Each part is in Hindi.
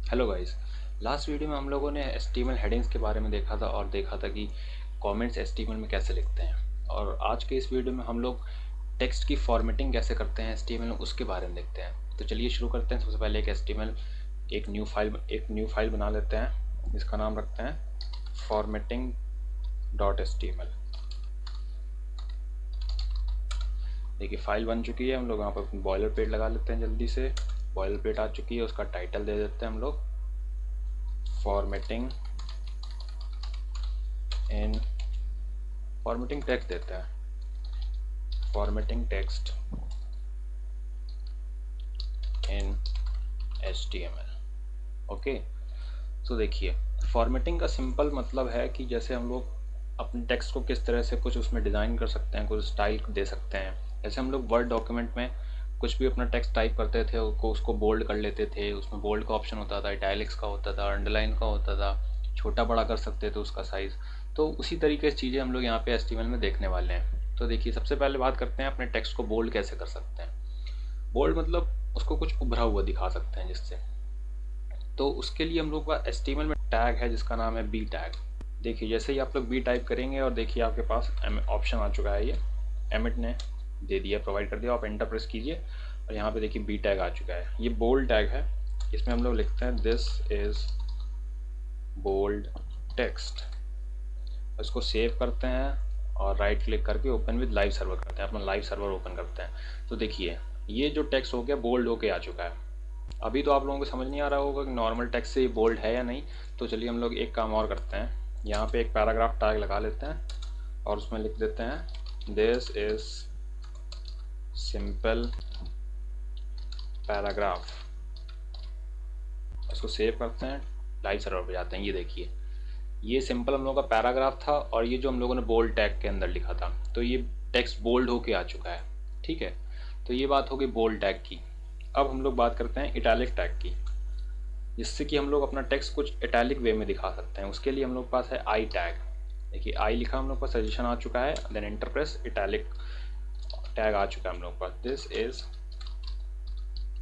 Hello guys. लास्ट वीडियो में हम लोगों ने HTML हेडिंग्स के बारे में देखा था और देखा था कि कमेंट्स HTML में कैसे लिखते हैं। और आज के इस वीडियो में हम लोग टेक्स्ट की फॉर्मेटिंग कैसे करते हैं HTML में, उसके बारे में देखते हैं। तो चलिए शुरू करते हैं। सबसे पहले एक न्यू फाइल बना लेते हैं, जिसका नाम रखते हैं फॉर्मेटिंग डॉट HTML। देखिए फाइल बन चुकी है। हम लोग यहाँ पर बॉयलर प्लेट लगा लेते हैं जल्दी से। बॉयलर प्लेट आ चुकी है, उसका टाइटल दे देते हैं हम लोग फॉर्मेटिंग इन फॉर्मेटिंग टेक्स्ट देते हैं, formatting text in HTML। Okay, तो देखिए फॉर्मेटिंग का सिंपल मतलब है कि जैसे हम लोग अपने टेक्स्ट को किस तरह से कुछ उसमें डिज़ाइन कर सकते हैं, कुछ स्टाइल दे सकते हैं। जैसे हम लोग वर्ड डॉक्यूमेंट में कुछ भी अपना टेक्स्ट टाइप करते थे, उसको बोल्ड कर लेते थे। उसमें बोल्ड का ऑप्शन होता था, इटैलिक्स का होता था, अंडरलाइन का होता था, छोटा बड़ा कर सकते थे उसका साइज़। तो उसी तरीके से चीज़ें हम लोग यहाँ पे HTML में देखने वाले हैं। तो देखिए सबसे पहले बात करते हैं अपने टेक्स्ट को बोल्ड कैसे कर सकते हैं। बोल्ड मतलब उसको कुछ उभरा हुआ दिखा सकते हैं जिससे। तो उसके लिए हम लोग का HTML में टैग है जिसका नाम है बी टैग। देखिए जैसे ही आप लोग बी टाइप करेंगे और देखिए आपके पास ऑप्शन आ चुका है, ये एमिट ने दे दिया, प्रोवाइड कर दिया। आप एंटर प्रेस कीजिए और यहाँ पे देखिए बी टैग आ चुका है। ये बोल्ड टैग है। इसमें हम लोग लिखते हैं दिस इज बोल्ड टेक्स्ट। इसको सेव करते हैं और राइट क्लिक करके ओपन विद लाइव सर्वर करते हैं। अपना लाइव सर्वर ओपन करते हैं। तो देखिए ये जो टेक्स्ट हो गया बोल्ड होके आ चुका है। अभी तो आप लोगों को समझ नहीं आ रहा होगा कि नॉर्मल टेक्स्ट से ये बोल्ड है या नहीं। तो चलिए हम लोग एक काम और करते हैं, यहाँ पे एक पैराग्राफ टैग लगा लेते हैं और उसमें लिख देते हैं दिस इज सिंपल पैराग्राफ। इसको सेव करते हैं, लाइव सर्वर पे जाते हैं। ये देखिए ये सिंपल हम लोगों का पैराग्राफ था और ये जो हम लोगों ने बोल्ड टैग के अंदर लिखा था, तो ये टेक्स्ट बोल्ड होके आ चुका है। ठीक है, तो ये बात हो गई बोल्ड टैग की। अब हम लोग बात करते हैं इटैलिक टैग की, जिससे कि हम लोग अपना टेक्स्ट कुछ इटैलिक वे में दिखा सकते हैं। उसके लिए हम लोग पास है आई टैग। देखिए आई लिखा हम लोग पास, सजेशन आ चुका है, then enter press, italic tag आ चुका है हम लोग पास। This is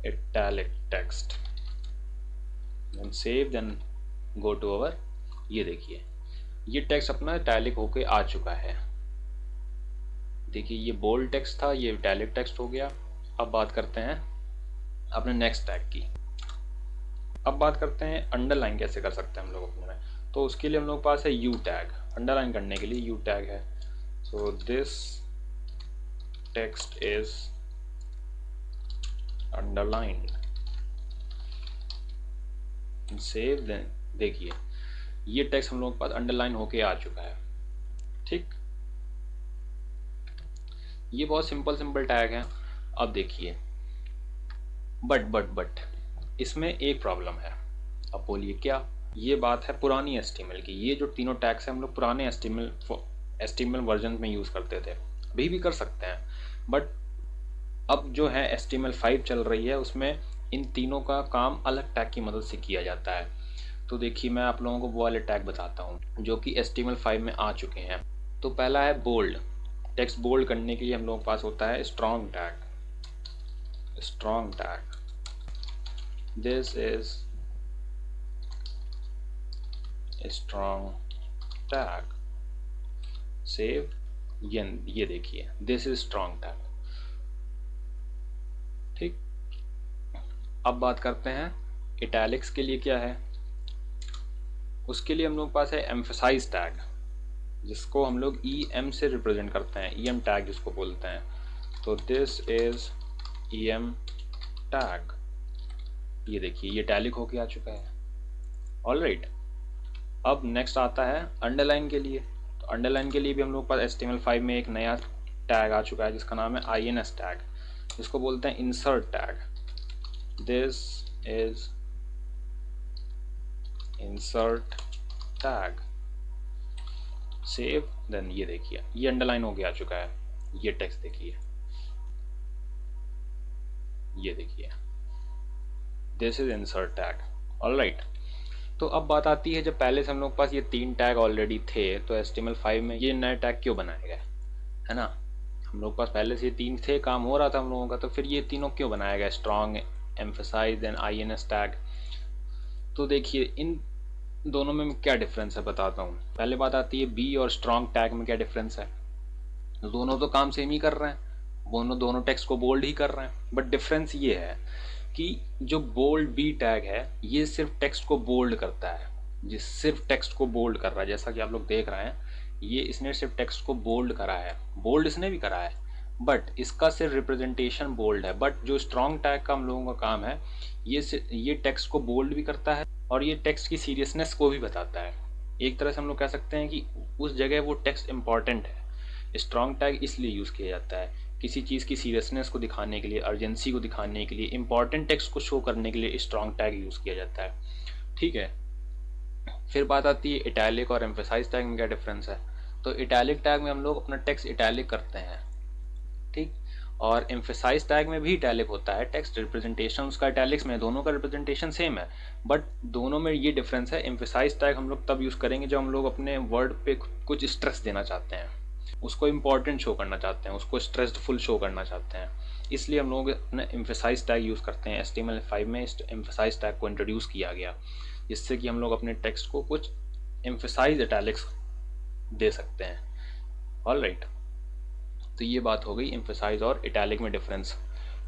italic text, then save, then go to our. ये देखिए ये टेक्स्ट अपना इटैलिक होके आ चुका है। देखिए ये बोल्ड टेक्स्ट था, ये इटैलिक टेक्स्ट हो गया। अब बात करते हैं अपने नेक्स्ट टैग की। अब बात करते हैं अंडरलाइन कैसे कर सकते हैं हम लोग अपने में। तो उसके लिए हम लोग पास है यू टैग। अंडरलाइन करने के लिए यू टैग है। So this text is underlined, save, then देखिए ये टेक्स्ट हम लोग के पास अंडरलाइन होके आ चुका है। ठीक, ये बहुत सिंपल टैग है। अब देखिए बट इसमें एक प्रॉब्लम है। अब बोलिए क्या? ये बात है पुरानी HTML की। ये जो तीनों टैग्स हैं हम लोग पुराने HTML वर्जन में यूज़ करते थे, अभी भी कर सकते हैं। बट अब जो है HTML5 चल रही है, उसमें इन तीनों का काम अलग टैग की मदद से किया जाता है। तो देखिए मैं आप लोगों को वो वाले टैग बताता हूँ जो कि HTML5 में आ चुके हैं। तो पहला है बोल्ड। टेक्स्ट बोल्ड करने के लिए हम लोगों के पास होता है strong tag. Strong tag, this is strong tag, save. ये देखिए दिस इज स्ट्रॉन्ग टैग। ठीक, अब बात करते हैं इटैलिक्स के लिए क्या है। उसके लिए हम लोग पास है एम्फसाइज टैग, जिसको हम लोग EM से रिप्रेजेंट करते हैं, EM टैग जिसको बोलते हैं। तो दिस इज EM टैग। ये देखिए ये इटैलिक होके आ चुका है। ऑलराइट, अब नेक्स्ट आता है अंडरलाइन के लिए। तो अंडरलाइन के लिए भी हम लोग पास HTML5 में एक नया टैग आ चुका है जिसका नाम है INS टैग, जिसको बोलते हैं insert tag. This is insert tag, save, then ये देखिए ये अंडरलाइन हो गया आ चुका है। ये टेक्स्ट देखिए, ये देखिए this is insert tag. Alright, तो अब बात आती है जब पहले से हम लोग के पास ये तीन टैग ऑलरेडी थे, तो HTML5 में ये नए टैग क्यों बनाए गए, है ना। हम लोग के पास पहले से ये तीन थे, काम हो रहा था हम लोगों का, तो फिर ये तीनों क्यों बनाया गया, strong, emphasize, then INS tag. तो देखिए इन दोनों में क्या डिफरेंस है बताता हूँ। पहले बात आती है बी और स्ट्रॉन्ग टैग में क्या डिफरेंस है। दोनों तो काम सेम ही कर रहे हैं, दोनों टेक्स्ट को बोल्ड ही कर रहे हैं, बट डिफरेंस ये है कि जो बोल्ड बी टैग है ये सिर्फ टेक्स्ट को बोल्ड करता है, जिस सिर्फ टेक्स्ट को बोल्ड कर रहा है। जैसा कि आप लोग देख रहे हैं ये इसने सिर्फ टेक्स्ट को बोल्ड करा है, बोल्ड इसने भी करा है, बट इसका सिर्फ रिप्रेजेंटेशन बोल्ड है। बट जो स्ट्रॉन्ग टैग का हम लोगों का काम है ये टेक्स्ट को बोल्ड भी करता है और ये टेक्स्ट की सीरियसनेस को भी बताता है। एक तरह से हम लोग कह सकते हैं कि उस जगह वो टेक्स्ट इंपॉर्टेंट है। स्ट्रॉन्ग टैग इसलिए यूज़ किया जाता है किसी चीज़ की सीरियसनेस को दिखाने के लिए, अर्जेंसी को दिखाने के लिए, इंपॉर्टेंट टेक्स्ट को शो करने के लिए स्ट्रॉन्ग टैग यूज़ किया जाता है। ठीक है, फिर बात आती है इटैलिक और एम्फेसाइज टैग में क्या डिफरेंस है। तो इटैलिक टैग में हम लोग अपना टेक्स्ट इटैलिक करते हैं, ठीक, और एम्फेसाइज टैग में भी इटैलिक होता है टेक्स्ट, रिप्रेजेंटेशन उसका इटैलिक्स में, दोनों का रिप्रेजेंटेशन सेम है, बट दोनों में ये डिफरेंस है। एम्फेसाइज टैग हम लोग तब यूज़ करेंगे जब हम लोग अपने वर्ड पे कुछ स्ट्रेस देना चाहते हैं, उसको इम्पॉर्टेंट शो करना चाहते हैं, उसको स्ट्रेसफुल शो करना चाहते हैं, इसलिए हम लोग अपना एम्फेसाइज टैग यूज़ करते हैं। HTML5 में एम्फेसाइज टैग को इंट्रोड्यूस किया गया जिससे कि हम लोग अपने टेक्स्ट को कुछ एम्फेसाइज इटैलिक्स दे सकते हैं। ऑलराइट, तो ये बात हो गई एम्फेसाइज और इटैलिक में डिफरेंस।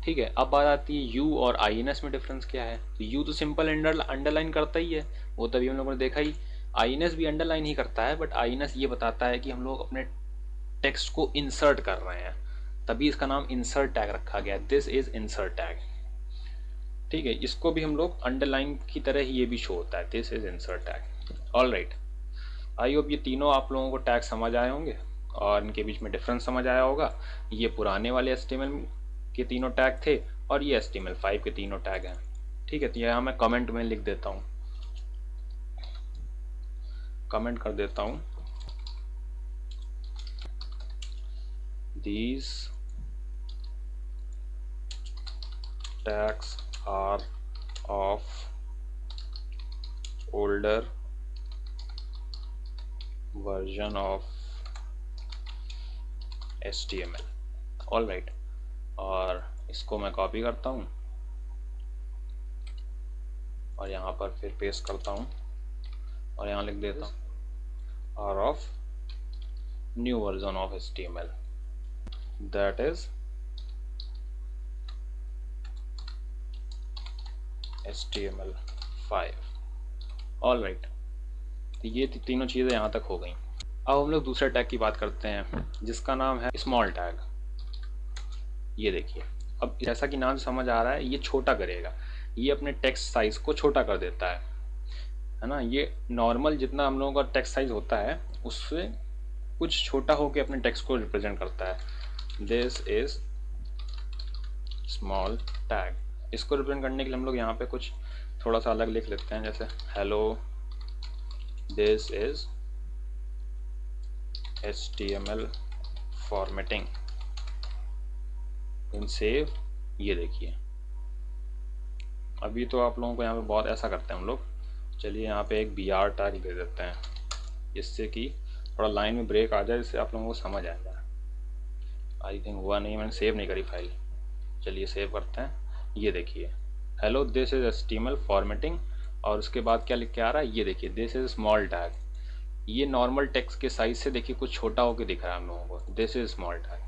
ठीक है, अब बात आती है यू और INS में डिफरेंस क्या है। तो यू तो सिंपल अंडरलाइन करता ही है, वो तभी हम लोगों ने देखा ही। INS भी अंडरलाइन ही करता है, बट INS ये बताता है कि हम लोग अपने टेक्स्ट को इंसर्ट कर रहे हैं, तभी इसका नाम इंसर्ट टैग रखा गया, दिस इज इंसर्ट टैग। ठीक है, इसको भी हम लोग अंडरलाइन की तरह ही ये भी शो होता है, this is insert tag. Alright, I hope ये तीनों आप लोगों को टैग समझ आए होंगे और इनके बीच में डिफरेंस समझ आया होगा। ये पुराने वाले HTML के तीनों टैग थे और ये HTML5 के तीनों टैग हैं। ठीक है, तो यहाँ मैं कमेंट में लिख देता हूँ, कमेंट कर देता हूँ, these tags are of older version of HTML। Alright, और इसको मैं कॉपी करता हूँ और यहाँ पर फिर पेस्ट करता हूँ और यहाँ लिख देता हूँ are of new version of HTML, that is HTML5। Alright, तो ये तीनों चीज़ें यहाँ तक हो गई। अब हम लोग दूसरे टैग की बात करते हैं जिसका नाम है स्मॉल टैग। ये देखिए, अब जैसा कि नाम से समझ आ रहा है ये छोटा करेगा, ये अपने टेक्स्ट साइज को छोटा कर देता है ना। ये नॉर्मल जितना हम लोगों का टेक्स्ट साइज होता है उससे कुछ छोटा होकर अपने टेक्स्ट को रिप्रेजेंट करता है। This is small tag. इसको रिप्रेजेंट करने के लिए हम लोग यहाँ पे कुछ थोड़ा सा अलग लिख लेते हैं, जैसे hello this is HTML formatting in save. ये देखिए, अभी तो आप लोगों को यहाँ पे बहुत ऐसा करते हैं हम लोग, चलिए यहाँ पे एक BR टैग दे देते हैं जिससे कि थोड़ा लाइन में ब्रेक आ जाए, जिससे आप लोगों को समझ आ जाए। आई थिंक हुआ नहीं, मैंने सेव नहीं करी फाइल, चलिए सेव करते हैं। ये देखिए hello this is HTML formatting, और उसके बाद क्या लिख के आ रहा है, ये देखिए दिस इज स्मॉल टैग। ये नॉर्मल टेक्स्ट के साइज से देखिए कुछ छोटा होकर दिख रहा है हम लोगों को, दिस इज स्मॉल टैग।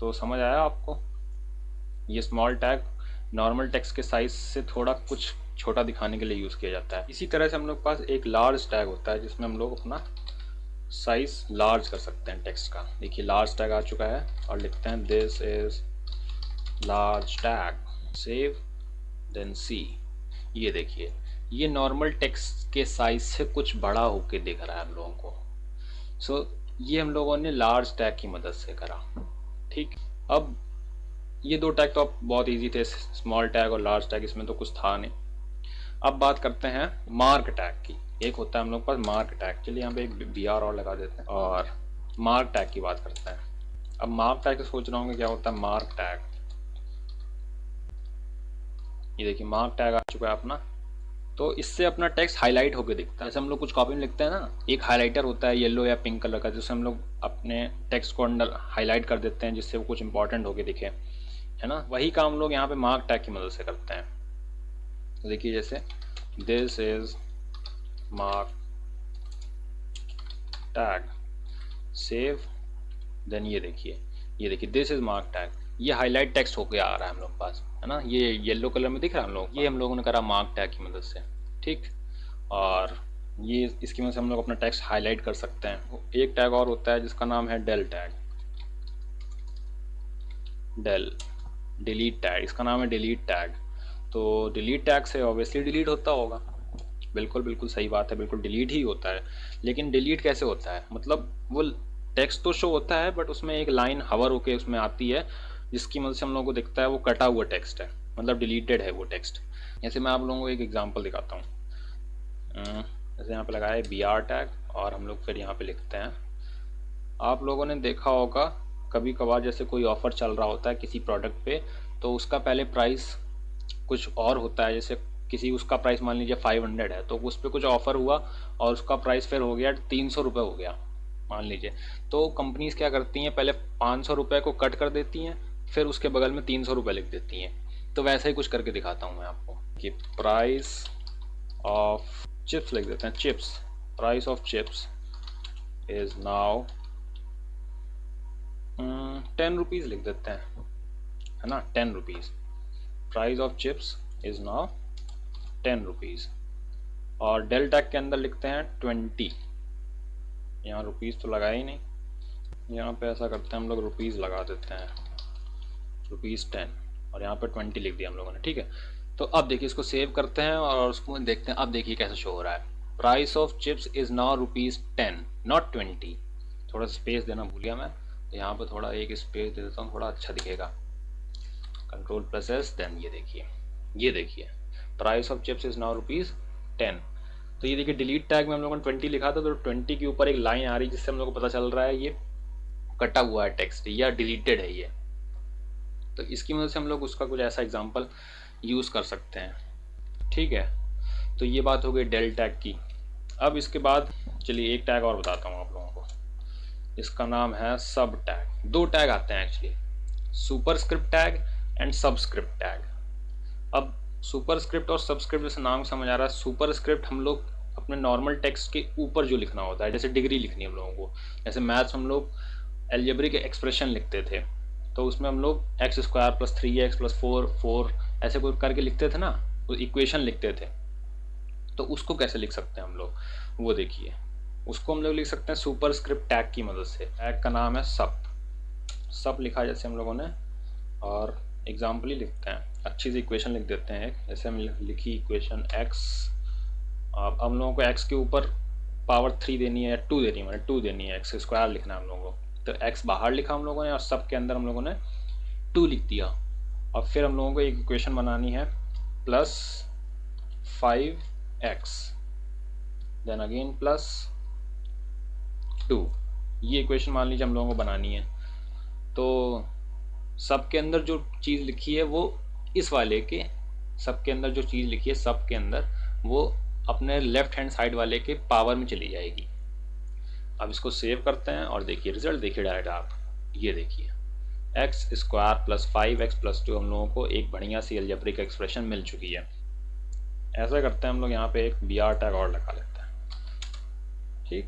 तो समझ आया आपको, ये स्मॉल टैग नॉर्मल टेक्स्ट के साइज से थोड़ा कुछ छोटा दिखाने के लिए यूज़ किया जाता है। इसी तरह से हम लोग के पास एक लार्ज टैग होता है जिसमें हम लोग अपना साइज लार्ज कर सकते हैं टेक्स्ट का। देखिए लार्ज टैग आ चुका है और लिखते हैं this is large tag, save then see. ये देखिए ये नॉर्मल टेक्स्ट के साइज से कुछ बड़ा होके दिख रहा है हम लोगों को। सो ये हम लोगों ने लार्ज टैग की मदद से करा। ठीक, अब ये दो टैग तो अब बहुत इजी थे, स्मॉल टैग और लार्ज टैग, इसमें तो कुछ था नहीं। अब बात करते हैं मार्क टैग की। एक होता है हम लोग के पास मार्क टैग, चलिए यहाँ पे एक BR और लगा देते हैं और मार्क टैग की बात करते हैं। अब मार्क टैग से सोच रहा हूँ क्या होता है मार्क टैग। ये देखिए मार्क टैग आ चुका है अपना, तो इससे अपना टेक्स्ट हाईलाइट होकर दिखता है। जैसे हम लोग कुछ कॉपी में लिखते हैं ना, एक हाईलाइटर होता है येलो या पिंक कलर का, जिससे हम लोग अपने टेक्स्ट को अंदर हाईलाइट कर देते हैं जिससे वो कुछ इंपॉर्टेंट होकर दिखे, है ना। वही काम हम लोग यहाँ पे मार्क टैग की मदद से करते हैं। तो देखिए जैसे this is mark tag, save, then ये देखिए दिस इज मार्क टैग, ये हाईलाइट टेक्स्ट होके आ रहा है हम लोग के पास, है ना, ये येलो कलर में दिख रहा है हम लोग, ये हम लोगों ने करा मार्क टैग की मदद से, ठीक। और ये इसकी मदद से हम लोग अपना टेक्स्ट हाईलाइट कर सकते हैं। एक टैग और होता है जिसका नाम है del tag, del delete tag, इसका नाम है डिलीट टैग। तो डिलीट टैग से ऑब्वियसली डिलीट होता होगा, बिल्कुल बिल्कुल सही बात है, बिल्कुल डिलीट ही होता है। लेकिन डिलीट कैसे होता है, मतलब वो टेक्स्ट तो शो होता है बट उसमें एक लाइन हवर होके उसमें आती है जिसकी मदद से हम लोगों को दिखता है वो कटा हुआ टेक्स्ट है, मतलब डिलीटेड है वो टेक्स्ट। जैसे मैं आप लोगों को एक एग्जांपल दिखाता हूँ। जैसे यहाँ पे लगाया है बी आर टैग और हम लोग फिर यहाँ पे लिखते हैं, आप लोगों ने देखा होगा कभी कभार जैसे कोई ऑफर चल रहा होता है किसी प्रोडक्ट पे, तो उसका पहले प्राइस कुछ और होता है, जैसे किसी उसका प्राइस मान लीजिए 500 है तो उस पर कुछ ऑफर हुआ और उसका प्राइस फिर हो गया 300 रुपये हो गया मान लीजिए। तो कंपनीज क्या करती हैं, पहले 500 रुपये को कट कर देती हैं, फिर उसके बगल में 300 रुपये लिख देती हैं। तो वैसा ही कुछ करके दिखाता हूँ मैं आपको कि प्राइस ऑफ चिप्स लिख देते हैं, chips, price of chips is now 10 rupees लिख देते हैं, है ना, 10 rupees, price of chips is now 10 rupees. और डेल टैग के अंदर लिखते हैं 20, यहाँ रुपीज़ तो लगा ही नहीं, यहाँ पे ऐसा करते हैं हम लोग रुपीज़ लगा देते हैं, ₹10, और यहाँ पे 20 लिख दिया हम लोगों ने, ठीक है। तो अब देखिए इसको सेव करते हैं और उसको देखते हैं, अब देखिए कैसे शो हो रहा है, price of chips is now ₹10 not 20। थोड़ा स्पेस देना भूल गया मैं, तो यहाँ पे थोड़ा एक स्पेस दे देता हूँ, थोड़ा अच्छा दिखेगा, Ctrl+S, देन ये देखिए price of chips is now ₹10। तो ये देखिए डिलीट टैग में हम लोगों ने 20 लिखा था, तो 20 के ऊपर एक लाइन आ रही है जिससे हम लोग को पता चल रहा है ये कटा हुआ है टेक्स्ट या डिलीटेड है ये। तो इसकी मदद से हम लोग उसका कुछ ऐसा एग्जांपल यूज़ कर सकते हैं, ठीक है। तो ये बात हो गई डेल टैग की। अब इसके बाद चलिए एक टैग और बताता हूँ आप लोगों को, इसका नाम है सब टैग। दो टैग आते हैं actually, superscript tag and subscript tag. अब सुपरस्क्रिप्ट और सबस्क्रिप्ट जैसे नाम समझ आ रहा है, सुपरस्क्रिप्ट हम लोग अपने नॉर्मल टेक्स्ट के ऊपर जो लिखना होता है, जैसे डिग्री लिखनी है हम लोगों को, जैसे मैथ्स हम लोग एल्जेब्रिक एक्सप्रेशन लिखते थे तो उसमें हम लोग x² + 3x + 4 ऐसे कोई करके लिखते थे ना, वो इक्वेशन लिखते थे। तो उसको कैसे लिख सकते हैं हम लोग, वो देखिए, उसको हम लोग लिख सकते हैं सुपरस्क्रिप्ट टैग की मदद से। टैग का नाम है सब, सब लिखा जैसे हम लोगों ने, और एग्जाम्पल ही लिखते हैं, अच्छी सी इक्वेशन लिख देते हैं। जैसे हम लिखी इक्वेशन x, अब हम लोगों को x के ऊपर पावर 3 देनी है या 2 देनी है, 2 देनी है, x² लिखना है हम लोगों को। तो x बाहर लिखा हम लोगों ने और सब के अंदर हम लोगों ने 2 लिख दिया। और फिर हम लोगों को एक इक्वेशन बनानी है +5x देन अगेन +2, ये इक्वेशन मान लीजिए हम लोगों को बनानी है। तो सब के अंदर जो चीज़ लिखी है वो इस वाले के, सब के अंदर जो चीज़ लिखी है सब के अंदर वो अपने लेफ्ट हैंड साइड वाले के पावर में चली जाएगी। अब इसको सेव करते हैं और देखिए रिजल्ट देखिए डायरेक्ट आप, ये देखिए x² + 5x + 2 हम लोगों को एक बढ़िया सी अलजेब्रिक एक्सप्रेशन मिल चुकी है। ऐसा करते हैं हम लोग यहाँ पे एक br टैग और लगा लेते हैं, ठीक।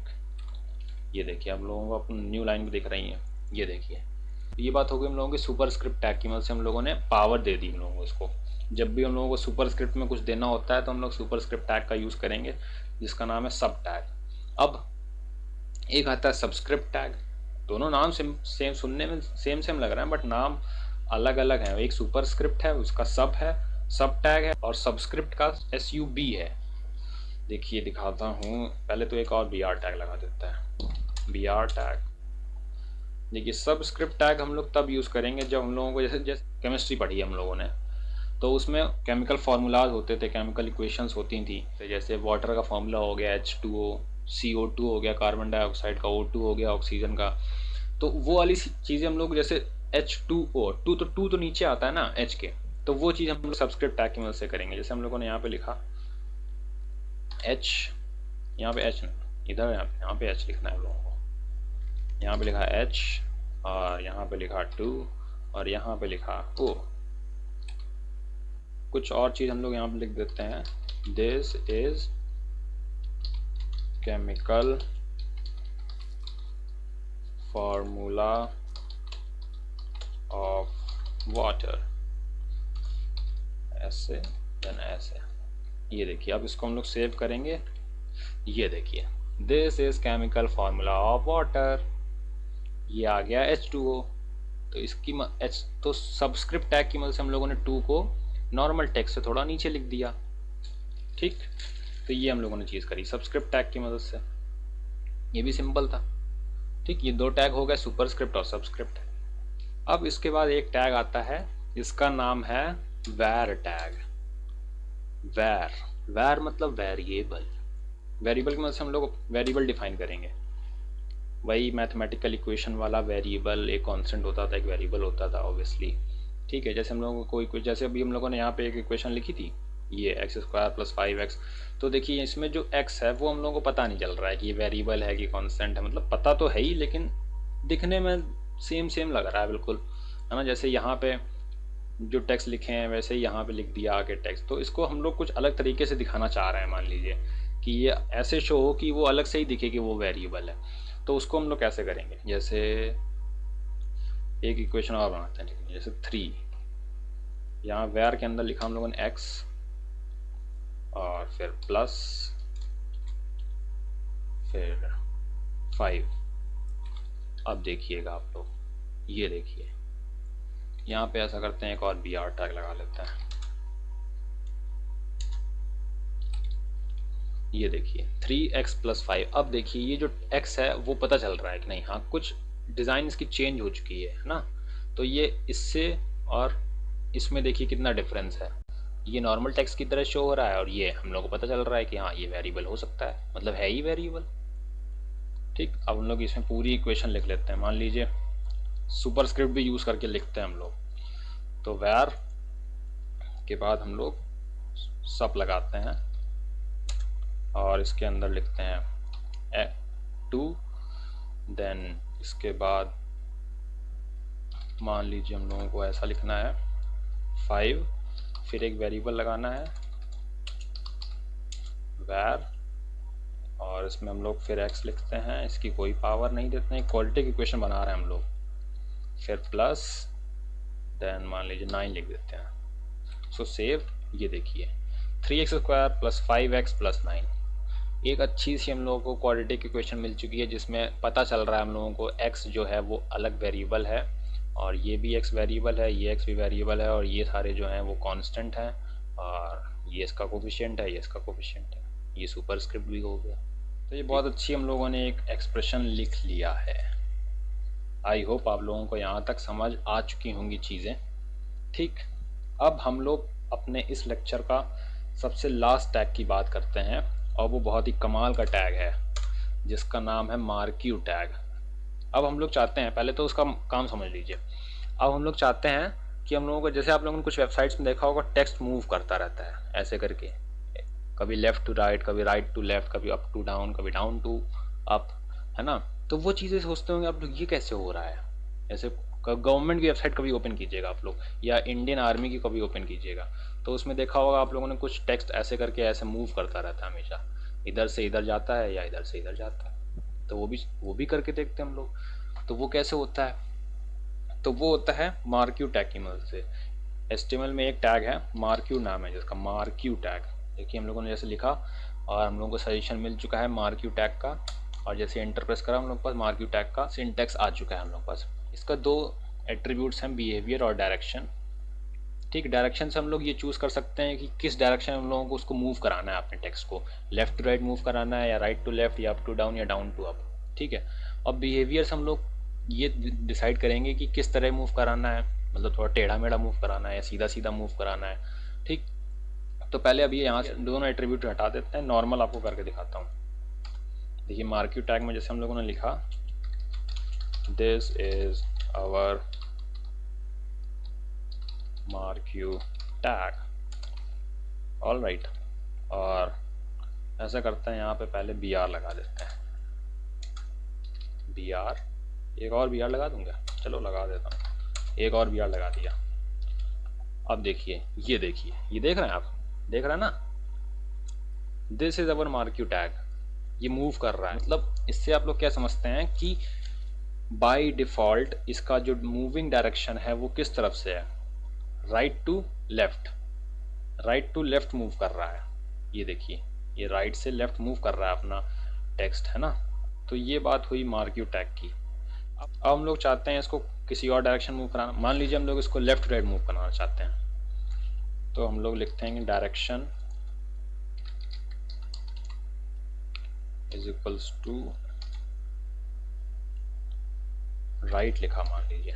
ये देखिए हम लोगों को अपनी न्यू लाइन भी दिख रही है, ये देखिए। ये बात हो गई हम लोगों की सुपरस्क्रिप्ट टैग की मदद से हम लोगों ने पावर दे दी हम लोगों को इसको। जब भी हम लोगों को सुपरस्क्रिप्ट में कुछ देना होता है तो हम लोग सुपरस्क्रिप्ट टैग का यूज़ करेंगे जिसका नाम है सब टैग। अब एक आता है सबस्क्रिप्ट टैग, दोनों नाम सेम सुनने में सेम लग रहा है बट नाम अलग अलग है। एक सुपरस्क्रिप्ट है उसका सब है, सब टैग है, और सबस्क्रिप्ट का SUB है। देखिए दिखाता हूँ, पहले तो एक और BR टैग लगा देता है, BR टैग। देखिए सबस्क्रिप्ट टैग हम लोग तब यूज़ करेंगे जब हम लोगों को जैसे केमिस्ट्री पढ़ी हम लोगों ने, तो उसमें केमिकल फार्मूलाज होते थे, केमिकल इक्वेशंस होती थी। तो जैसे वाटर का फार्मूला हो गया H2O, CO2 हो गया कार्बन डाइऑक्साइड का, O2 हो गया ऑक्सीजन का। तो वो वाली चीज़ें हम लोग जैसे H2O, टू तो नीचे आता है ना H के, तो वो चीज़ हम लोग सबस्क्रिप्ट टैग की मदद से करेंगे। जैसे हम लोगों ने यहाँ पे लिखा H, यहाँ पे H इधर, यहाँ पे H लिखना है हम लोगों को। यहाँ पे लिखा H और यहाँ पे लिखा 2 और यहाँ पे लिखा O। कुछ और चीज़ हम लोग यहाँ पे लिख देते हैं, this is chemical formula of water, ऐसे देन ऐसे। ये देखिए, अब इसको हम लोग सेव करेंगे। ये देखिए, this is chemical formula of water, ये आ गया H2O। तो इसकी H तो सबस्क्रिप्ट टैग की मदद से हम लोगों ने 2 को नॉर्मल टेक्स्ट से थोड़ा नीचे लिख दिया। ठीक, तो ये हम लोगों ने चीज़ करी सबस्क्रिप्ट टैग की मदद से, ये भी सिंपल था। ठीक, ये 2 टैग हो गए, सुपरस्क्रिप्ट और सबस्क्रिप्ट। अब इसके बाद एक टैग आता है, इसका नाम है वैर टैग। वैर मतलब वेरिएबल। वेरिएबल की मदद से हम लोग वेरिएबल डिफाइन करेंगे। वही मैथमेटिकल इक्वेशन वाला वेरिएबल, एक कांस्टेंट होता था, एक वेरिएबल होता था ऑब्वियसली। ठीक है, जैसे हम लोगों को कोई जैसे अभी हम लोगों ने यहाँ पे एक इक्वेशन लिखी थी, ये x² + 5x। तो देखिए इसमें जो x है वो हम लोगों को पता नहीं चल रहा है कि ये वेरिएबल है कि कांस्टेंट है, मतलब पता तो है ही लेकिन दिखने में सेम लग रहा है बिल्कुल, है ना। जैसे यहाँ पे जो टेक्स्ट लिखे हैं वैसे ही यहाँ पे लिख दिया आगे टेक्स्ट। तो इसको हम लोग कुछ अलग तरीके से दिखाना चाह रहे हैं, मान लीजिए कि ये ऐसे शो हो कि वो अलग से ही दिखे कि वो वेरिएबल है। तो उसको हम लोग कैसे करेंगे, जैसे एक इक्वेशन और बनाते हैं, जैसे 3, यहाँ वेर के अंदर लिखा हम लोगों ने x और फिर प्लस फिर 5। अब देखिएगा आप लोग, ये देखिए यहाँ पे ऐसा करते हैं, एक और br टैग लगा लेते हैं। ये देखिए 3x + 5। अब देखिए ये जो x है वो पता चल रहा है कि नहीं, हाँ कुछ डिज़ाइन इसकी चेंज हो चुकी है ना। तो ये इससे और इसमें देखिए कितना डिफरेंस है, ये नॉर्मल टेक्स्ट की तरह शो हो रहा है और ये हम लोग को पता चल रहा है कि हाँ ये वेरिएबल हो सकता है, मतलब है ही वेरिएबल। ठीक, अब हम लोग इसमें पूरी इक्वेशन लिख लेते हैं, मान लीजिए सुपरस्क्रिप्ट भी यूज़ करके लिखते हैं हम लोग। तो वैर के बाद हम लोग सब लगाते हैं और इसके अंदर लिखते हैं 2, देन इसके बाद मान लीजिए हम लोगों को ऐसा लिखना है 5, फिर एक वेरिएबल लगाना है वैर, और इसमें हम लोग फिर x लिखते हैं, इसकी कोई पावर नहीं देते हैं, क्वालिटी की इक्वेशन बना रहे हैं हम लोग। फिर प्लस देन मान लीजिए 9 लिख देते हैं। सो सेव। ये देखिए 3x² + 5x + 9, एक अच्छी सी हम लोगों को क्वालिटी की इक्वेशन मिल चुकी है जिसमें पता चल रहा है हम लोगों को x जो है वो अलग वेरिएबल है और ये भी x वेरिएबल है, ये x भी वेरिएबल है और ये सारे जो हैं वो कांस्टेंट हैं और ये इसका कोफिशिएंट है, ये इसका कोफिशिएंट है, ये सुपरस्क्रिप्ट भी हो गया। तो ये बहुत अच्छी हम लोगों ने एक एक्सप्रेशन लिख लिया है। आई होप आप लोगों को यहाँ तक समझ आ चुकी होंगी चीज़ें। ठीक, अब हम लोग अपने इस लेक्चर का सबसे लास्ट टैग की बात करते हैं और वो बहुत ही कमाल का टैग है जिसका नाम है मार्क्यू टैग। अब हम लोग चाहते हैं, पहले तो उसका काम समझ लीजिए। अब हम लोग चाहते हैं कि हम लोगों को, जैसे आप लोगों ने कुछ वेबसाइट्स में देखा होगा, टेक्स्ट मूव करता रहता है ऐसे करके, कभी लेफ्ट टू राइट, कभी राइट टू लेफ्ट, कभी अप टू डाउन, कभी डाउन टू अप, है ना। तो वो चीज़ें सोचते होंगे आप लोग ये कैसे हो रहा है। ऐसे गवर्नमेंट की वेबसाइट कभी ओपन कीजिएगा आप लोग, या इंडियन आर्मी की कभी ओपन कीजिएगा, तो उसमें देखा होगा आप लोगों ने कुछ टेक्स्ट ऐसे करके ऐसे मूव करता रहता है हमेशा, इधर से इधर जाता है या इधर से इधर जाता है। तो वो भी करके देखते हैं हम लोग। तो वो कैसे होता है, तो वो होता है मार्क्यू टैग की मदद से। HTML में एक टैग है मार्क्यू नाम है जिसका, मार्क्यू टैग। देखिए हम लोगों ने जैसे लिखा और हम लोगों को सजेशन मिल चुका है मार्क्यू टैग का, और जैसे एंटर प्रेस करा हम लोग पास मार्क्यू टैग का सिंटैक्स आ चुका है हम लोग पास। इसका 2 एट्रीब्यूट्स हैं, बिहेवियर और डायरेक्शन। ठीक, डायरेक्शन से हम लोग ये चूज़ कर सकते हैं कि किस डायरेक्शन हम लोगों को उसको मूव कराना है, अपने टेक्स्ट को लेफ्ट टू राइट मूव कराना है या राइट टू लेफ्ट या अप टू डाउन या डाउन टू अप। ठीक है, और बिहेवियर से हम लोग ये डिसाइड करेंगे कि किस तरह मूव कराना है, मतलब थोड़ा टेढ़ा मेढ़ा मूव कराना है या सीधा सीधा मूव कराना है। ठीक, तो पहले अभी यहाँ से दोनों एट्रीब्यूट हटा देते हैं, नॉर्मल आपको करके दिखाता हूँ। देखिए मार्क्यू टैग में जैसे हम लोगों ने लिखा this is our marquee tag, all right, और ऐसा करते हैं यहाँ पे पहले br लगा देते हैं, br, एक और br लगा दूंगा, चलो लगा देता हूँ, एक और br लगा दिया। अब देखिए, ये देखिए, ये देख रहे हैं आप, देख रहे हैं ना, this is our marquee tag, ये मूव कर रहा है। मतलब इससे आप लोग क्या समझते हैं कि बाय डिफ़ॉल्ट इसका जो मूविंग डायरेक्शन है वो किस तरफ से है, right to left, right to left move कर रहा है। ये देखिए, ये राइट से लेफ्ट मूव कर रहा है अपना टेक्स्ट, है ना। तो ये बात हुई मार्क्यू टैग की। अब हम लोग चाहते हैं इसको किसी और डायरेक्शन मूव कराना। मान लीजिए हम लोग इसको लेफ्ट राइट मूव कराना चाहते हैं, तो हम लोग लिखते हैं direction is equals to right, लिखा मान लीजिए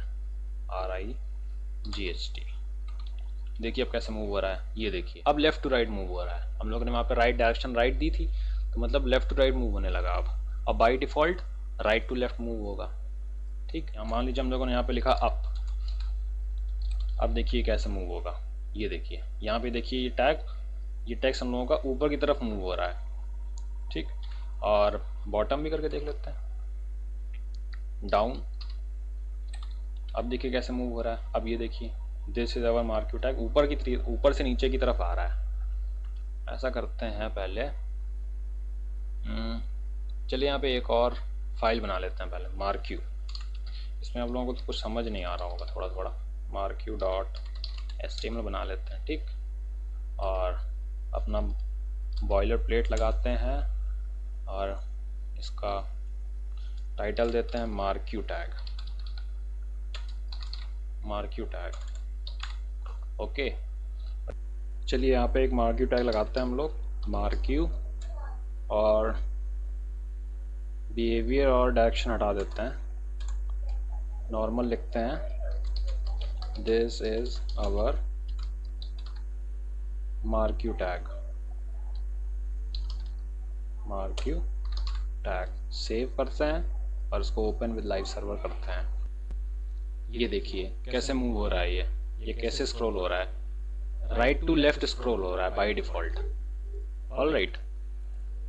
RIGHT। देखिए अब कैसे मूव हो रहा है, ये देखिए अब लेफ्ट टू राइट मूव हो रहा है। हम लोगों ने वहाँ पे राइट डायरेक्शन राइट दी थी, तो मतलब लेफ्ट टू राइट मूव होने लगा। अब by default right to left move होगा। ठीक, मान लीजिए हम लोगों ने यहाँ पे लिखा अप, अब देखिए कैसे मूव होगा। ये देखिए यहाँ पे देखिए ये टैक्स हम लोगों का ऊपर की तरफ मूव हो रहा है। ठीक, और बॉटम भी करके देख लेते हैं, डाउन। अब देखिए कैसे मूव हो रहा है। अब ये देखिए this is our marquee tag, ऊपर से नीचे की तरफ आ रहा है। ऐसा करते हैं पहले, चलिए यहाँ पे एक और फाइल बना लेते हैं पहले, मार्क्यू। इसमें आप लोगों को तो कुछ समझ नहीं आ रहा होगा, थोड़ा थोड़ा मार्क्यू डॉट HTML बना लेते हैं। ठीक, और अपना बॉयलर प्लेट लगाते हैं और इसका टाइटल देते हैं marquee tag, marquee tag. Okay, चलिए यहाँ पे एक मार्क्यू टैग लगाते हैं हम लोग, मार्क्यू, और बिहेवियर और डायरेक्शन हटा देते हैं, नॉर्मल लिखते हैं this is our marquee tag, marquee tag. Save करते हैं और इसको ओपन विद लाइव सर्वर करते हैं। ये देखिए कैसे मूव हो रहा है, ये कैसे स्क्रॉल हो रहा है, राइट टू लेफ्ट स्क्रॉल हो रहा है बाय डिफ़ॉल्ट। ऑलराइट,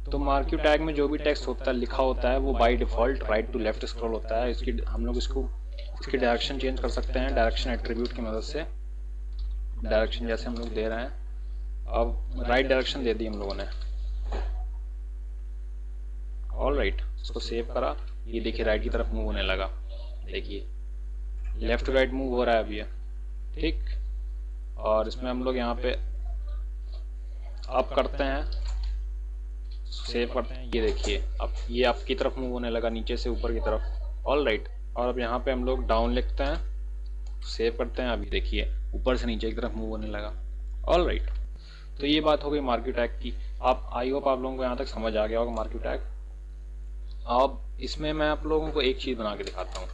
तो मार्क्यू टैग में जो भी टेक्स्ट होता है, लिखा होता है, वो by default right to left scroll होता है। इसकी हम लोग इसकी डायरेक्शन चेंज कर सकते हैं डायरेक्शन एट्रीब्यूट की मदद से। डायरेक्शन जैसे हम लोग दे रहे हैं, अब राइट डायरेक्शन दे दी हम लोगों ने। ऑलराइट, इसको सेव करा, ये देखिए राइट की तरफ मूव होने लगा। देखिए लेफ्ट टू राइट मूव हो रहा है अभी ये। ठीक, और इसमें हम लोग यहाँ पे अप करते हैं, सेव करते हैं। ये देखिए अब ये अप की तरफ मूव होने लगा, नीचे से ऊपर की तरफ। ऑलराइट, और अब यहाँ पे हम लोग डाउन लिखते हैं, सेव करते हैं। अभी देखिए ऊपर से नीचे की तरफ मूव होने लगा। ऑलराइट, तो ये बात हो गई मार्क्यू टैग की। आप, आई होप आप लोगों को यहाँ तक समझ आ गया होगा मार्क्यू टैग। अब इसमें मैं आप लोगों को एक चीज़ बना के दिखाता हूँ,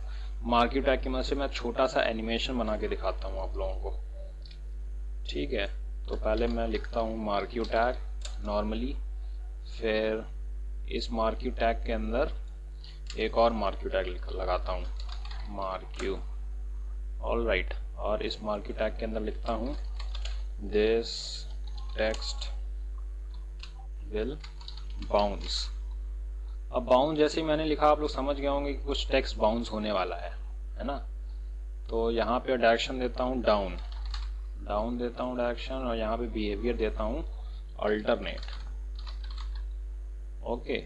मार्क्यू टैग की मदद से मैं छोटा सा एनिमेशन बना के दिखाता हूँ आप लोगों को। ठीक है, तो पहले मैं लिखता हूँ मार्क्यू टैग नॉर्मली, फिर इस मार्क्यू टैग के अंदर एक और मार्क्यू टैग लगाता हूँ, मार्क्यू। ऑलराइट, और इस मार्क्यू टैग के अंदर लिखता हूँ दिस टेक्स्ट विल बाउंस। अब बाउंस जैसे ही मैंने लिखा, आप लोग समझ गए होंगे कि कुछ टेक्स्ट बाउंस होने वाला है ना। तो यहाँ पे डायरेक्शन देता हूँ डाउन, डाउन देता हूँ डायरेक्शन, और यहाँ पे बिहेवियर देता हूँ अल्टरनेट। ओके,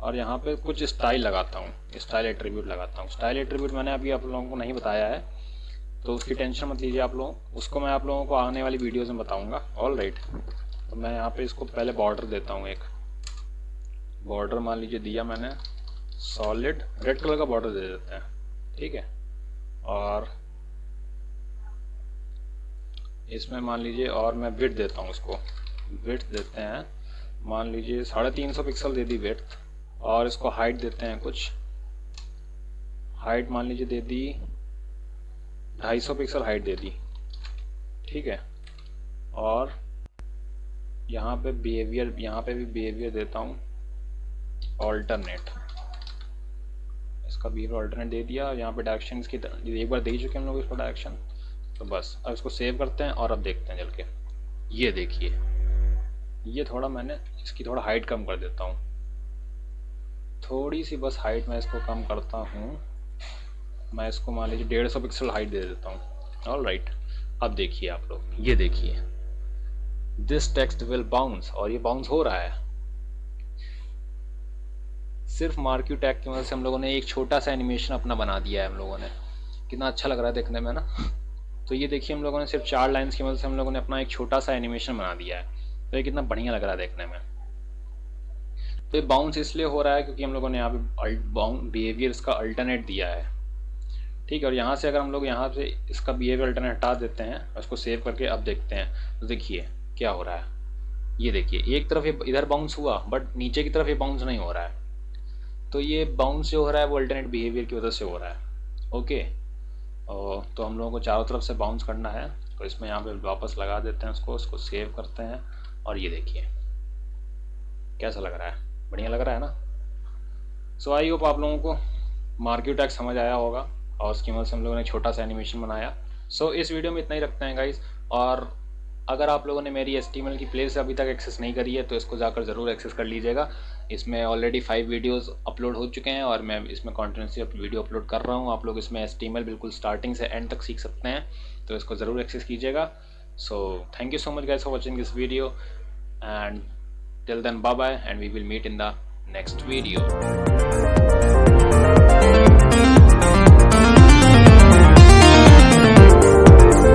और यहाँ पे कुछ स्टाइल लगाता हूँ, स्टाइल एट्रीब्यूट लगाता हूँ। स्टाइल एट्रीब्यूट मैंने अभी आप लोगों को नहीं बताया है, तो उसकी टेंशन मत लीजिए आप लोग, उसको मैं आप लोगों को आने वाली वीडियोज़ में बताऊँगा। ऑलराइट, तो मैं यहाँ पे इसको पहले बॉर्डर देता हूँ, एक बॉर्डर मान लीजिए दिया मैंने, सॉलिड रेड कलर का बॉर्डर दे देते हैं। ठीक है, और इसमें मान लीजिए, और मैं विड्थ देता हूँ, उसको विड्थ देते हैं, मान लीजिए 350 पिक्सल दे दी विड्थ, और इसको हाइट देते हैं कुछ, हाइट मान लीजिए दे दी 250 पिक्सल हाइट दे दी। ठीक है, और यहाँ पे बिहेवियर, यहाँ पे भी बिहेवियर देता हूँ ऑल्टरनेट, इसका बिहेवियर ऑल्टरनेट दे दिया। यहाँ पे डायरेक्शन इसकी एक बार दे चुके हम लोग इसको डायरेक्शन, तो बस अब इसको सेव करते हैं और अब देखते हैं चल के। ये देखिए, ये थोड़ा मैंने इसकी थोड़ा हाइट कम कर देता हूँ, थोड़ी सी बस हाइट मैं इसको कम करता हूँ। मैं इसको मान लीजिए 150 पिक्सल हाइट दे देता हूँ। ऑलराइट, अब देखिए आप लोग, ये देखिए, दिस टेक्स्ट विल बाउंस, और ये बाउंस हो रहा है। सिर्फ मार्क्यू टैग की मदद से हम लोगों ने एक छोटा सा एनिमेशन अपना बना दिया है हम लोगों ने। कितना अच्छा लग रहा है देखने में ना। तो ये देखिए, हम लोगों ने सिर्फ 4 लाइन्स की मदद से हम लोगों ने अपना एक छोटा सा एनिमेशन बना दिया है। तो ये कितना बढ़िया लग रहा है देखने में। तो ये बाउंस इसलिए हो रहा है क्योंकि हम लोगों ने यहाँ पे बिहेवियर इसका अल्टरनेट दिया है, ठीक है। और यहाँ से अगर हम लोग यहाँ से इसका बिहेवियर अल्टरनेट हटा देते हैं और इसको सेव करके अब देखते हैं, तो देखिए क्या हो रहा है। ये देखिए, एक तरफ ये इधर बाउंस हुआ, बट नीचे की तरफ ये बाउंस नहीं हो रहा है। तो ये बाउंस जो हो रहा है वो अल्टरनेट बिहेवियर की वजह से हो रहा है। ओके, और तो हम लोगों को चारों तरफ से बाउंस करना है। तो इसमें यहाँ पे वापस लगा देते हैं उसको सेव करते हैं, और ये देखिए कैसा लग रहा है, बढ़िया लग रहा है ना। सो आई होप आप लोगों को मार्क्यू टैग समझ आया होगा, और उसकी मदद से हम लोगों ने छोटा सा एनिमेशन बनाया। सो इस वीडियो में इतना ही रखते हैं गाइज। और अगर आप लोगों ने मेरी HTML की प्लेलिस्ट अभी तक एक्सेस नहीं करी है तो इसको जाकर ज़रूर एक्सेस कर लीजिएगा। इसमें ऑलरेडी 5 वीडियोस अपलोड हो चुके हैं, और मैं इसमें कॉन्टिन्यूसली वीडियो अपलोड कर रहा हूँ। आप लोग इसमें HTML बिल्कुल स्टार्टिंग से एंड तक सीख सकते हैं, तो इसको ज़रूर एक्सेस कीजिएगा। So thank you so much guys for watching this video, and till then bye bye, and we will meet in the next video.